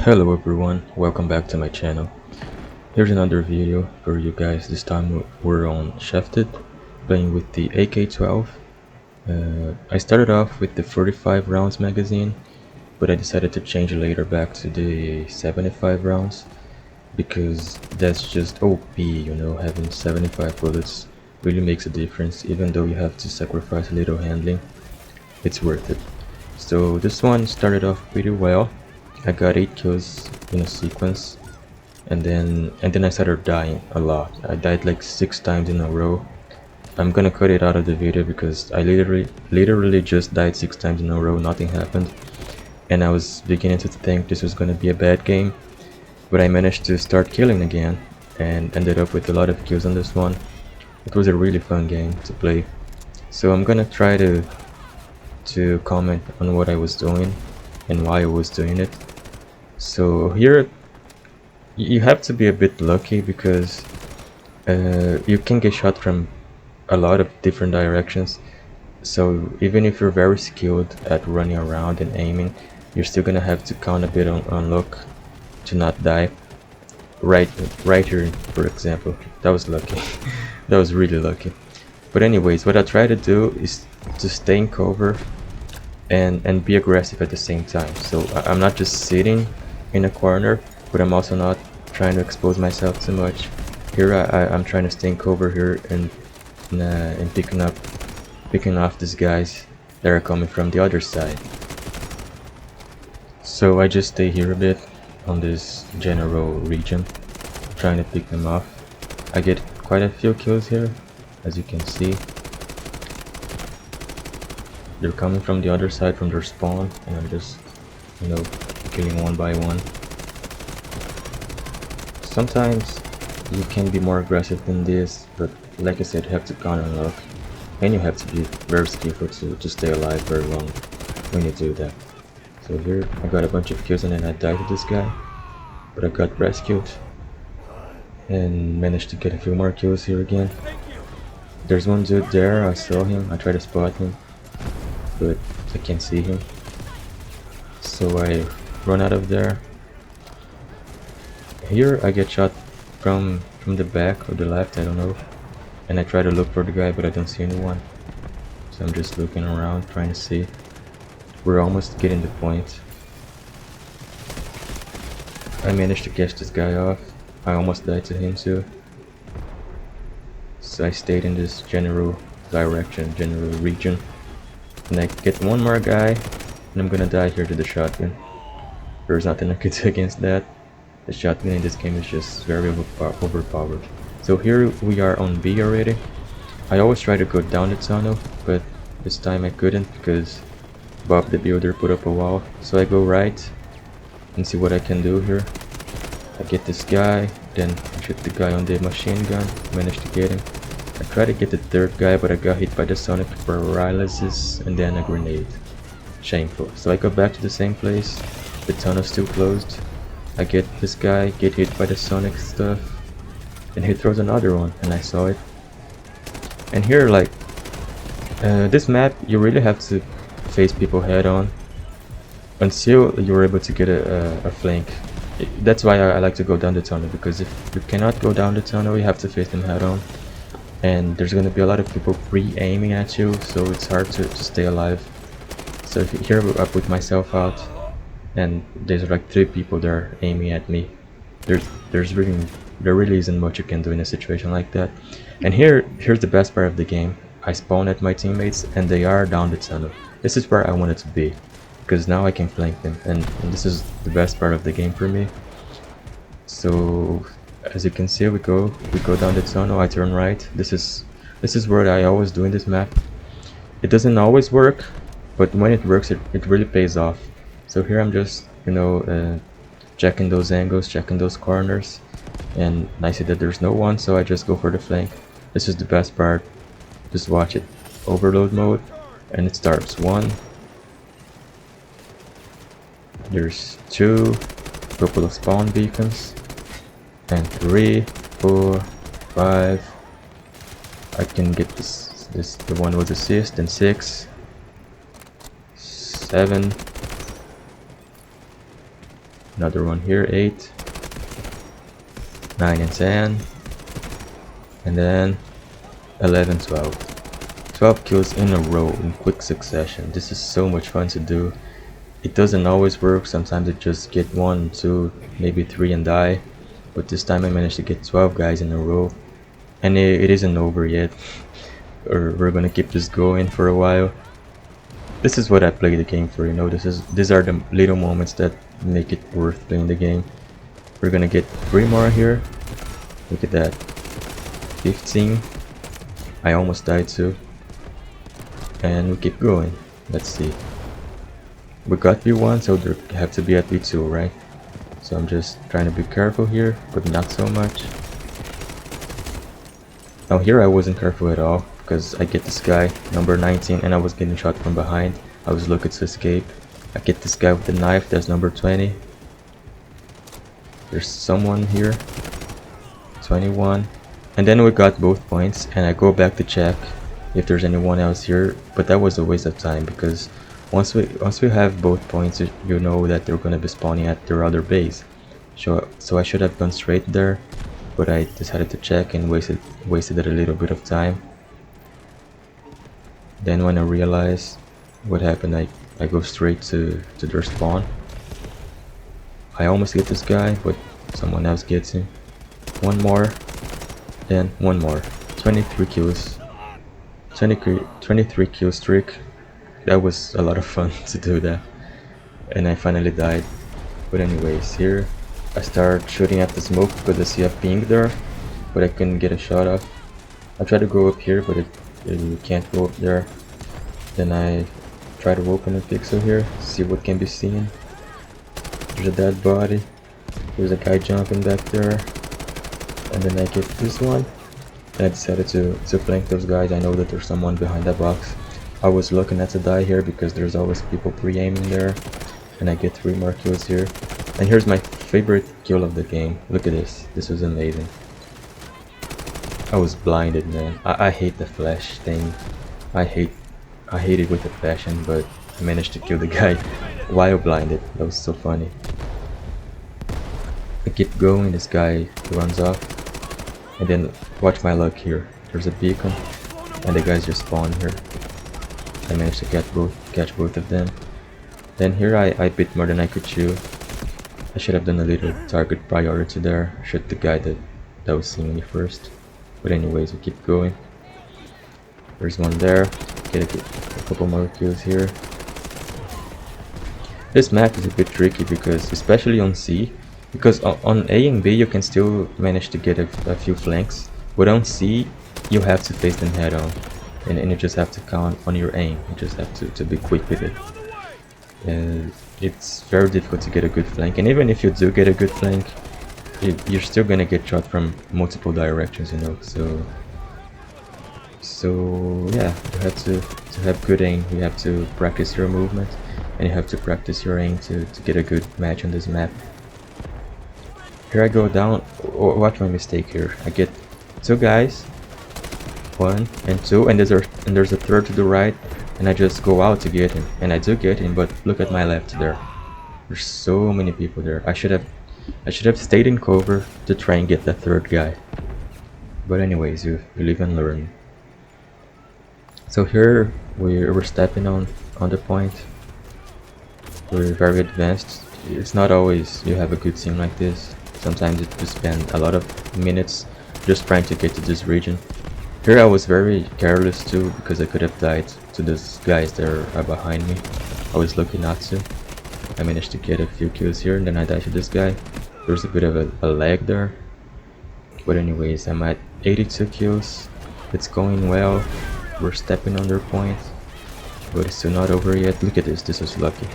Hello everyone, welcome back to my channel. Here's another video for you guys. This time we're on Shafted, playing with the AK12. I started off with the 45 rounds magazine, but I decided to change later back to the 75 rounds because that's just OP, having 75 bullets really makes a difference. Even though you have to sacrifice a little handling, it's worth it. So this one started off pretty well. I got 8 kills in a sequence, and then I started dying a lot. I died like 6 times in a row. I'm gonna cut it out of the video because I literally just died 6 times in a row. Nothing happened, and I was beginning to think this was gonna be a bad game, but I managed to start killing again and ended up with a lot of kills on this one. It was a really fun game to play, so I'm gonna try to comment on what I was doing and why I was doing it. So here you have to be a bit lucky because you can get shot from a lot of different directions. So even if you're very skilled at running around and aiming, you're still gonna have to count a bit on luck to not die. Right here, for example, that was lucky. That was really lucky. But anyways, what I try to do is to stay in cover and be aggressive at the same time. So I'm not just sitting in a corner, but I'm also not trying to expose myself too much. Here I'm trying to stay in cover here and picking off these guys that are coming from the other side. So I just stay here a bit on this general region, trying to pick them off. I get quite a few kills here, as you can see. They're coming from the other side, from their spawn, and I'm just, killing one by one. Sometimes you can be more aggressive than this, but like I said, you have to count on luck, and you have to be very skillful to stay alive very long when you do that. So here I got a bunch of kills and then I died to this guy, but I got rescued and managed to get a few more kills here again. There's one dude there, I saw him, I tried to spot him, but I can't see him. So I run out of there. Here I get shot from the back or the left, I don't know. And I try to look for the guy, but I don't see anyone. So I'm just looking around, trying to see. We're almost getting the point. I managed to catch this guy off. I almost died to him too. So I stayed in this general direction, general region. And I get one more guy, and I'm gonna die here to the shotgun. There's nothing I could do against that. The shotgun in this game is just very overpowered. So here we are on B already. I always try to go down the tunnel, but this time I couldn't because Bob the Builder put up a wall. So I go right and see what I can do here. I get this guy, then I shoot the guy on the machine gun, managed to get him. I try to get the third guy, but I got hit by the sonic paralysis and then a grenade. Shameful. So I go back to the same place, the tunnel's still closed. I get this guy, get hit by the sonic stuff, and he throws another one, and I saw it. And here, like, this map, you really have to face people head on until you're able to get a flank. That's why I like to go down the tunnel, because if you cannot go down the tunnel, you have to face them head on. And there's gonna be a lot of people pre-aiming at you, so it's hard to stay alive. So here I put myself out, and there's like 3 people there aiming at me. There really isn't much you can do in a situation like that. And here's the best part of the game. I spawn at my teammates and they are down the tunnel. This is where I wanted to be, because now I can flank them, and this is the best part of the game for me. So as you can see, we go down the tunnel. I turn right. This is what I always do in this map. It doesn't always work, but when it works, it really pays off. So here I'm just, checking those angles, checking those corners, and I see that there's no one, so I just go for the flank. This is the best part. Just watch it. Overload mode, and it starts. 1. There's 2, couple of spawn beacons, and 3, 4, 5. I can get the one with assist, and 6, 7, Another one here, 8, 9 and 10, and then 11, 12. 12 kills in a row in quick succession. This is so much fun to do. It doesn't always work. Sometimes it just get 1, 2, maybe 3 and die. But this time I managed to get 12 guys in a row. And it isn't over yet. We're gonna keep this going for a while. This is what I play the game for, you know. These are the little moments that make it worth playing the game. We're gonna get 3 more here. Look at that. 15. I almost died too. And we keep going. Let's see. We got V1, so they have to be at V2, right? So I'm just trying to be careful here, but not so much. Now here I wasn't careful at all, because I get this guy, number 19, and I was getting shot from behind. I was looking to escape. I get this guy with the knife, that's number 20. There's someone here. 21. And then we got both points, and I go back to check if there's anyone else here, but that was a waste of time, because once we have both points, you know that they're gonna be spawning at their other base. So I should have gone straight there, but I decided to check and wasted a little bit of time. Then when I realized what happened, I go straight to their spawn. I almost get this guy, but someone else gets him. One more, then one more. 23 kills. 23 kill streak. That was a lot of fun to do that. And I finally died. But anyways, here I start shooting at the smoke because I see a ping there, but I couldn't get a shot off. I tried to go up here, but it can't go up there. Then I try to open a pixel here, see what can be seen. There's a dead body. There's a guy jumping back there. And then I get this one. And I decided to flank those guys. I know that there's someone behind that box. I was looking at to die here because there's always people pre-aiming there. And I get 3 more kills here. And here's my favorite kill of the game. Look at this. This was amazing. I was blinded, man. I hate the flash thing. I hate it with a passion, but I managed to kill the guy while blinded. That was so funny. I keep going, this guy runs off. And then watch my luck here. There's a beacon and the guys just spawn here. I managed to catch both of them. Then here I bit more than I could chew. I should have done a little target priority there. Shoot the guy that was seeing me first. But anyways, we keep going. There's one there. Get a couple more kills here. This map is a bit tricky because, especially on C, because on A and B you can still manage to get a few flanks, but on C you have to face them head on, and you just have to count on your aim. You just have to be quick with it. It's very difficult to get a good flank, and even if you do get a good flank, you're still gonna get shot from multiple directions, you know. So yeah, you have to have good aim. You have to practice your movement, and you have to practice your aim to get a good match on this map. Here I go down. Watch my mistake here. I get 2 guys, 1 and 2, and there's a third to the right, and I just go out to get him, and I do get him. But look at my left there. There's so many people there. I should have stayed in cover to try and get that third guy. But anyways, you live and learn. So here we're stepping on the point. We're very advanced. It's not always you have a good team like this. Sometimes you spend a lot of minutes just trying to get to this region. Here I was very careless too, because I could have died to these guys that are behind me. I was lucky not to. I managed to get a few kills here, and then I died to this guy. There's a bit of a lag there. But anyways, I'm at 82 kills. It's going well. We're stepping on their point, but it's still not over yet. Look at this. This was lucky.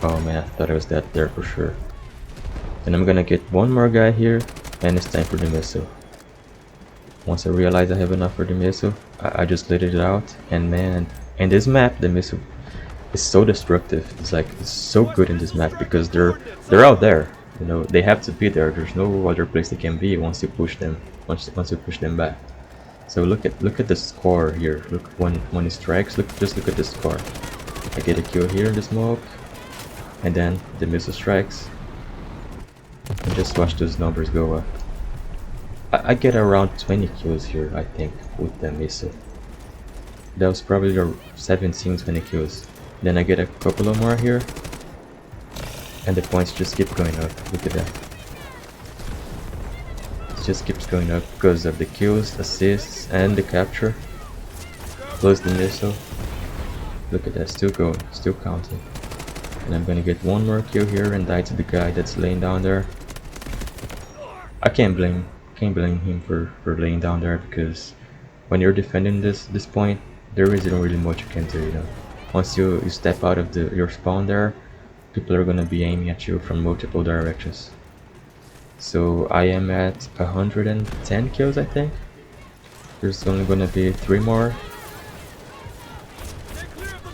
Oh man, I thought I was dead there for sure. And I'm gonna get 1 more guy here, and it's time for the missile. Once I realize I have enough for the missile, I just let it out, and man, in this map, the missile is so destructive. It's so good in this map because they're out there. You know, they have to be there. There's no other place they can be once you push them. Once you push them back. So look at the score here. Look when it strikes. Just look at the score. I get a kill here in the smoke, and then the missile strikes. And just watch those numbers go up. I get around 20 kills here, I think, with the missile. That was probably 17, 20 kills. Then I get a couple of more here. And the points just keep going up. Look at that. It just keeps going up because of the kills, assists, and the capture. Plus the missile. Look at that, still going, still counting. And I'm gonna get one more kill here and die to the guy that's laying down there. I can't blame him for laying down there, because when you're defending this point, there isn't really much you can do, you know. Once you step out of your spawn there, people are gonna be aiming at you from multiple directions. So I am at 110 kills, I think. There's only gonna be 3 more.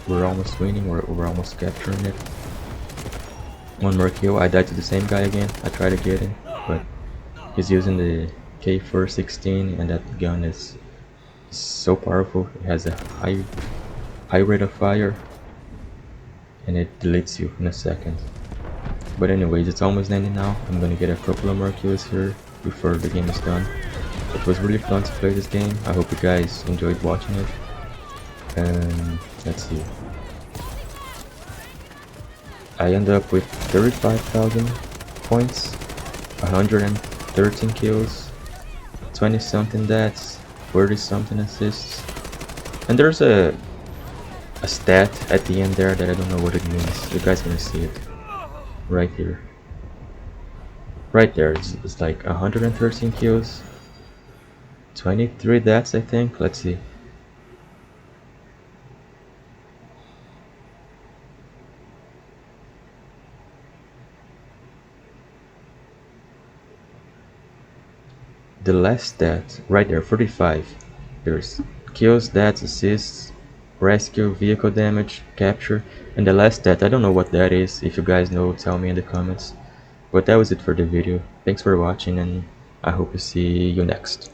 We're almost winning, we're almost capturing it. One more kill. I died to the same guy again. I tried to get him, but he's using the AK12, and that gun is so powerful. It has a high rate of fire, and it deletes you in a second. But anyways, it's almost ending now. I'm gonna get a couple of more kills here before the game is done. It was really fun to play this game. I hope you guys enjoyed watching it. Let's see. I end up with 35,000 points, 113 kills, 20 something deaths, 40 something assists, and there's a stat at the end there that I don't know what it means. You guys gonna see it right here. Right there, it's like 113 kills, 23 deaths, I think. Let's see. The last stat, right there, 45. There's kills, deaths, assists, rescue, vehicle damage, capture, and the last stat, I don't know what that is. If you guys know, tell me in the comments. But that was it for the video. Thanks for watching, and I hope to see you next.